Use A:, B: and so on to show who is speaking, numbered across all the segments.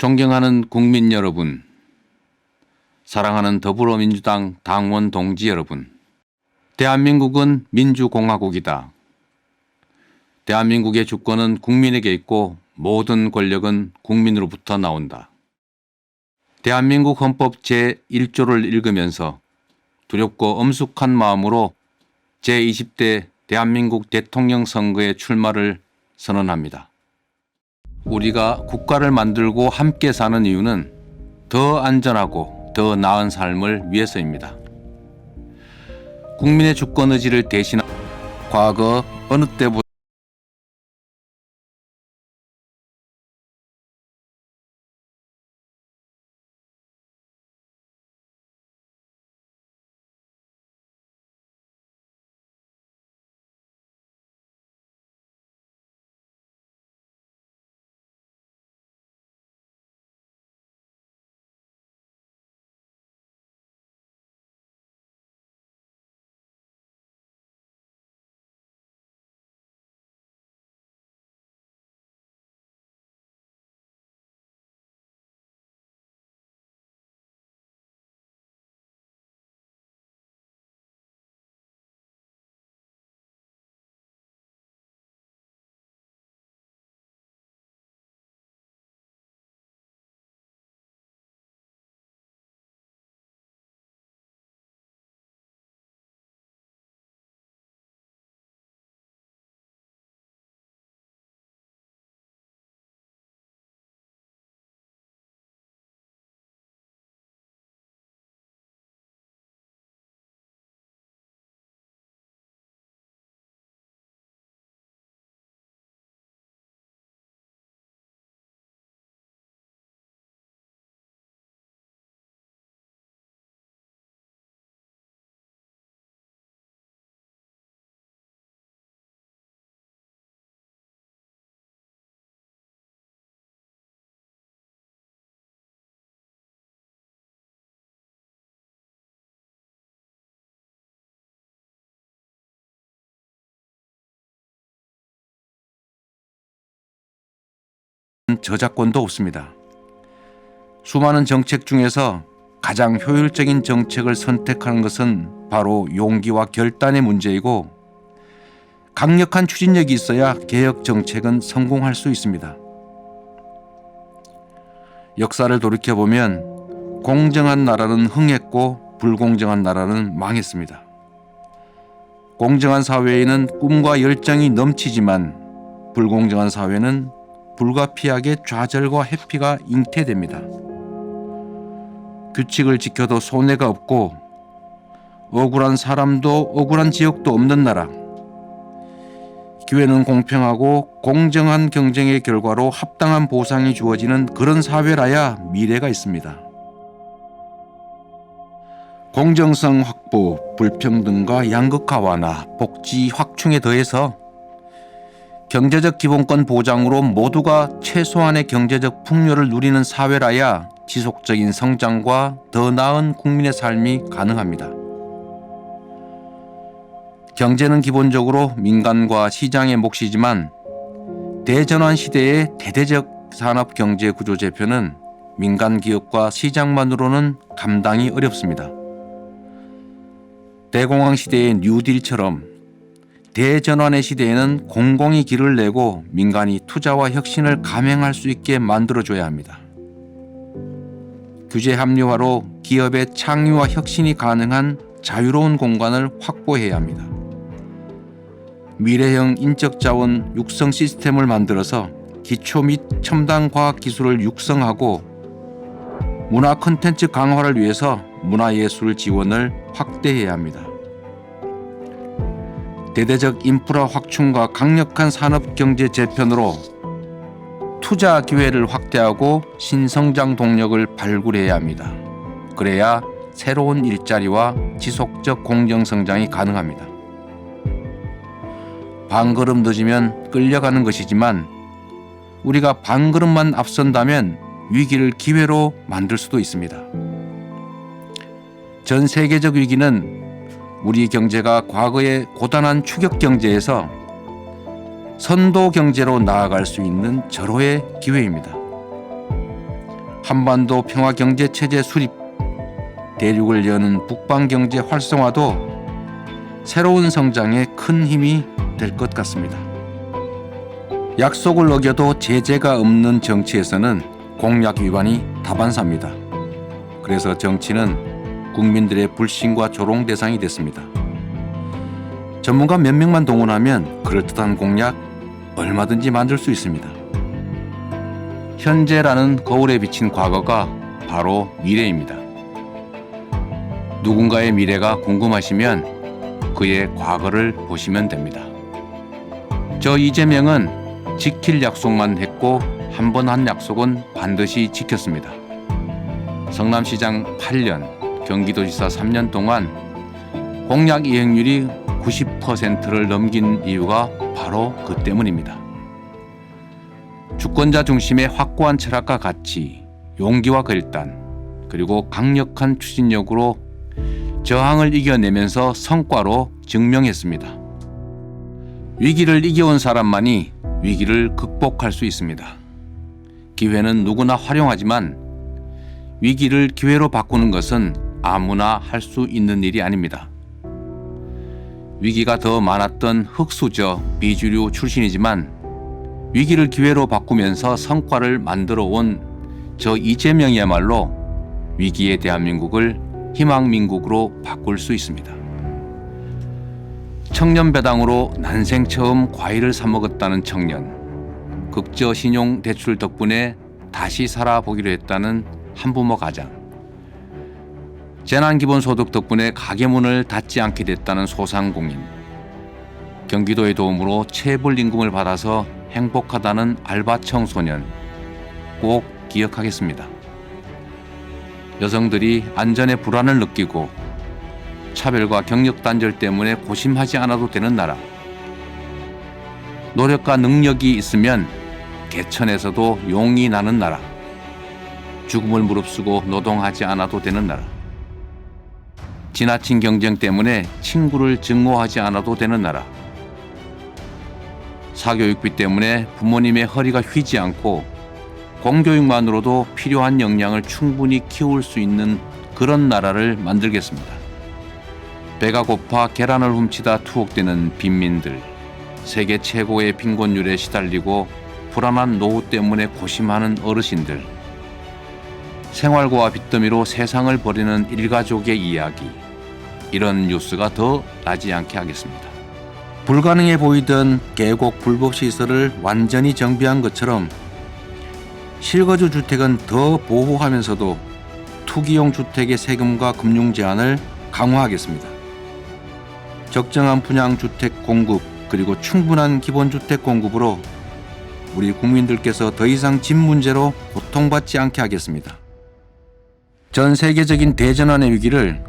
A: 존경하는 국민 여러분, 사랑하는 더불어민주당 당원 동지 여러분, 대한민국은 민주공화국이다. 대한민국의 주권은 국민에게 있고 모든 권력은 국민으로부터 나온다. 대한민국 헌법 제1조를 읽으면서 두렵고 엄숙한 마음으로 제20대 대한민국 대통령 선거에 출마를 선언합니다. 우리가 국가를 만들고 함께 사는 이유는 더 안전하고 더 나은 삶을 위해서입니다. 국민의 주권 의지를 대신한 과거 어느 때보다 저작권도 없습니다. 수많은 정책 중에서 가장 효율적인 정책을 선택하는 것은 바로 용기와 결단의 문제이고, 강력한 추진력이 있어야 개혁 정책은 성공할 수 있습니다. 역사를 돌이켜보면 공정한 나라는 흥했고 불공정한 나라는 망했습니다. 공정한 사회에는 꿈과 열정이 넘치지만 불공정한 사회는 불가피하게 좌절과 회피가 잉태됩니다. 규칙을 지켜도 손해가 없고 억울한 사람도 억울한 지역도 없는 나라. 기회는 공평하고 공정한 경쟁의 결과로 합당한 보상이 주어지는 그런 사회라야 미래가 있습니다. 공정성 확보, 불평등과 양극화 완화, 복지 확충에 더해서 경제적 기본권 보장으로 모두가 최소한의 경제적 풍요를 누리는 사회라야 지속적인 성장과 더 나은 국민의 삶이 가능합니다. 경제는 기본적으로 민간과 시장의 몫이지만 대전환 시대의 대대적 산업 경제 구조 재편은 민간 기업과 시장만으로는 감당이 어렵습니다. 대공황 시대의 뉴딜처럼 대전환의 시대에는 공공이 길을 내고 민간이 투자와 혁신을 감행할 수 있게 만들어줘야 합니다. 규제 합리화로 기업의 창의와 혁신이 가능한 자유로운 공간을 확보해야 합니다. 미래형 인적자원 육성 시스템을 만들어서 기초 및 첨단 과학 기술을 육성하고 문화 콘텐츠 강화를 위해서 문화예술 지원을 확대해야 합니다. 대대적 인프라 확충과 강력한 산업경제 재편으로 투자 기회를 확대하고 신성장 동력을 발굴해야 합니다. 그래야 새로운 일자리와 지속적 공정성장이 가능합니다. 반걸음 늦으면 끌려가는 것이지만 우리가 반걸음만 앞선다면 위기를 기회로 만들 수도 있습니다. 전 세계적 위기는 우리 경제가 과거의 고단한 추격 경제에서 선도 경제로 나아갈 수 있는 절호의 기회입니다. 한반도 평화 경제 체제 수립, 대륙을 여는 북방 경제 활성화도 새로운 성장에 큰 힘이 될 것 같습니다. 약속을 어겨도 제재가 없는 정치에서는 공약 위반이 다반사입니다. 그래서 정치는 국민들의 불신과 조롱 대상이 됐습니다. 전문가 몇 명만 동원하면 그럴듯한 공약 얼마든지 만들 수 있습니다. 현재라는 거울에 비친 과거가 바로 미래입니다. 누군가의 미래가 궁금하시면 그의 과거를 보시면 됩니다. 저 이재명은 지킬 약속만 했고 한 번 한 약속은 반드시 지켰습니다. 성남시장 8년, 경기도지사 3년 동안 공약 이행률이 90%를 넘긴 이유가 바로 그 때문입니다. 주권자 중심의 확고한 철학과 가치, 용기와 결단, 그리고 강력한 추진력으로 저항을 이겨내면서 성과로 증명했습니다. 위기를 이겨온 사람만이 위기를 극복할 수 있습니다. 기회는 누구나 활용하지만 위기를 기회로 바꾸는 것은 아무나 할 수 있는 일이 아닙니다. 위기가 더 많았던 흑수저 비주류 출신이지만 위기를 기회로 바꾸면서 성과를 만들어 온 저 이재명이야말로 위기의 대한민국을 희망민국으로 바꿀 수 있습니다. 청년배당으로 난생 처음 과일을 사 먹었다는 청년, 극저 신용 대출 덕분에 다시 살아보기로 했다는 한부모 가장, 재난기본소득 덕분에 가게 문을 닫지 않게 됐다는 소상공인, 경기도의 도움으로 체불임금을 받아서 행복하다는 알바 청소년 꼭 기억하겠습니다. 여성들이 안전에 불안을 느끼고 차별과 경력 단절 때문에 고심하지 않아도 되는 나라, 노력과 능력이 있으면 개천에서도 용이 나는 나라, 죽음을 무릅쓰고 노동하지 않아도 되는 나라, 지나친 경쟁 때문에 친구를 증오하지 않아도 되는 나라, 사교육비 때문에 부모님의 허리가 휘지 않고 공교육만으로도 필요한 역량을 충분히 키울 수 있는 그런 나라를 만들겠습니다. 배가 고파 계란을 훔치다 투옥되는 빈민들, 세계 최고의 빈곤율에 시달리고 불안한 노후 때문에 고심하는 어르신들, 생활고와 빚더미로 세상을 버리는 일가족의 이야기, 이런 뉴스가 더 나지 않게 하겠습니다. 불가능해 보이던 계곡 불법 시설을 완전히 정비한 것처럼 실거주 주택은 더 보호하면서도 투기용 주택의 세금과 금융 제한을 강화하겠습니다. 적정한 분양 주택 공급 그리고 충분한 기본주택 공급으로 우리 국민들께서 더 이상 집 문제로 고통받지 않게 하겠습니다. 전 세계적인 대전환의 위기를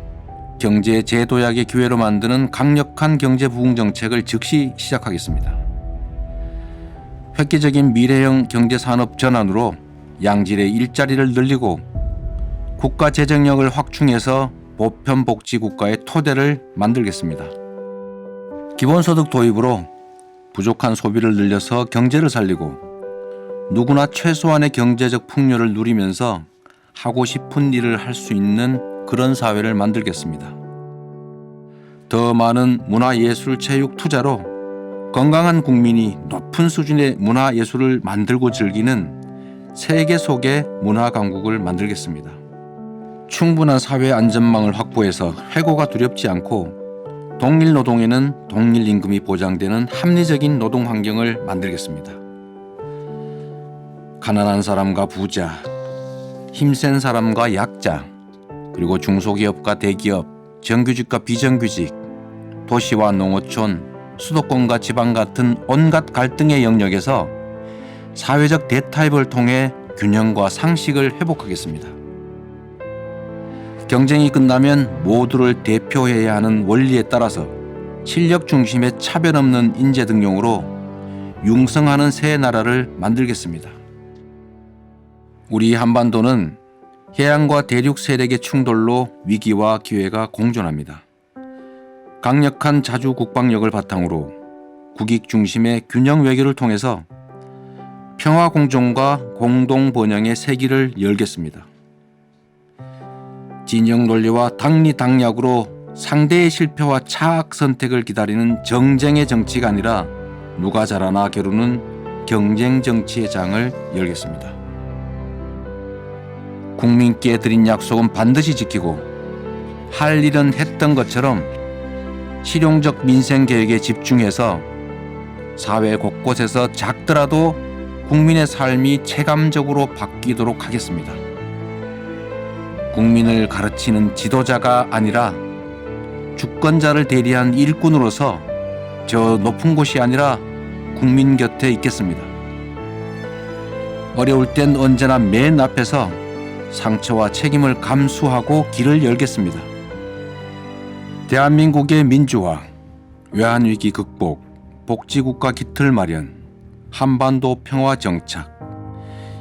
A: 경제 재도약의 기회로 만드는 강력한 경제 부흥 정책을 즉시 시작하겠습니다. 획기적인 미래형 경제산업 전환으로 양질의 일자리를 늘리고 국가 재정력을 확충해서 보편복지 국가의 토대를 만들겠습니다. 기본소득 도입으로 부족한 소비를 늘려서 경제를 살리고 누구나 최소한의 경제적 풍요를 누리면서 하고 싶은 일을 할 수 있는 그런 사회를 만들겠습니다. 더 많은 문화예술 체육 투자로 건강한 국민이 높은 수준의 문화예술을 만들고 즐기는 세계 속의 문화강국을 만들겠습니다. 충분한 사회 안전망을 확보해서 해고가 두렵지 않고 동일 노동에는 동일 임금이 보장되는 합리적인 노동 환경을 만들겠습니다. 가난한 사람과 부자, 힘센 사람과 약자, 그리고 중소기업과 대기업, 정규직과 비정규직, 도시와 농어촌, 수도권과 지방 같은 온갖 갈등의 영역에서 사회적 대타협을 통해 균형과 상식을 회복하겠습니다. 경쟁이 끝나면 모두를 대표해야 하는 원리에 따라서 실력 중심의 차별 없는 인재 등용으로 융성하는 새 나라를 만들겠습니다. 우리 한반도는 해양과 대륙 세력의 충돌로 위기와 기회가 공존합니다. 강력한 자주 국방력을 바탕으로 국익 중심의 균형 외교를 통해서 평화 공존과 공동 번영의 세기를 열겠습니다. 진영 논리와 당리당략으로 상대의 실패와 차악 선택을 기다리는 정쟁의 정치가 아니라 누가 잘하나 겨루는 경쟁 정치의 장을 열겠습니다. 국민께 드린 약속은 반드시 지키고 할 일은 했던 것처럼 실용적 민생 계획에 집중해서 사회 곳곳에서 작더라도 국민의 삶이 체감적으로 바뀌도록 하겠습니다. 국민을 가르치는 지도자가 아니라 주권자를 대리한 일꾼으로서 저 높은 곳이 아니라 국민 곁에 있겠습니다. 어려울 땐 언제나 맨 앞에서 상처와 책임을 감수하고 길을 열겠습니다. 대한민국의 민주화, 외환위기 극복, 복지국가 기틀 마련, 한반도 평화 정착,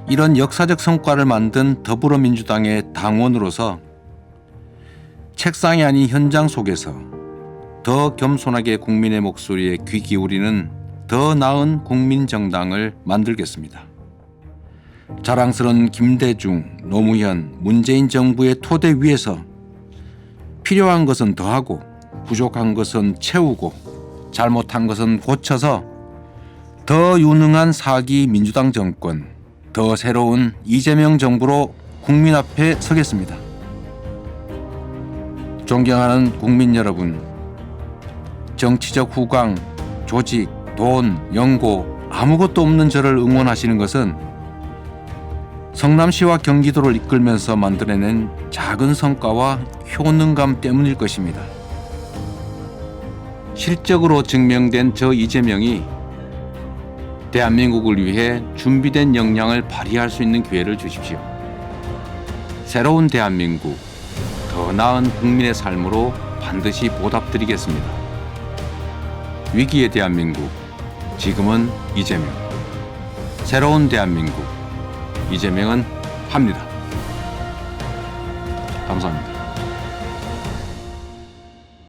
A: 이런 역사적 성과를 만든 더불어민주당의 당원으로서 책상이 아닌 현장 속에서 더 겸손하게 국민의 목소리에 귀 기울이는 더 나은 국민정당을 만들겠습니다. 자랑스러운 김대중, 노무현, 문재인 정부의 토대 위에서 필요한 것은 더하고 부족한 것은 채우고 잘못한 것은 고쳐서 더 유능한 4기 민주당 정권, 더 새로운 이재명 정부로 국민 앞에 서겠습니다. 존경하는 국민 여러분, 정치적 후광, 조직, 돈, 연고 아무것도 없는 저를 응원하시는 것은 성남시와 경기도를 이끌면서 만들어낸 작은 성과와 효능감 때문일 것입니다. 실적으로 증명된 저 이재명이 대한민국을 위해 준비된 역량을 발휘할 수 있는 기회를 주십시오. 새로운 대한민국, 더 나은 국민의 삶으로 반드시 보답드리겠습니다. 위기의 대한민국, 지금은 이재명. 새로운 대한민국, 이재명은 합니다. 감사합니다.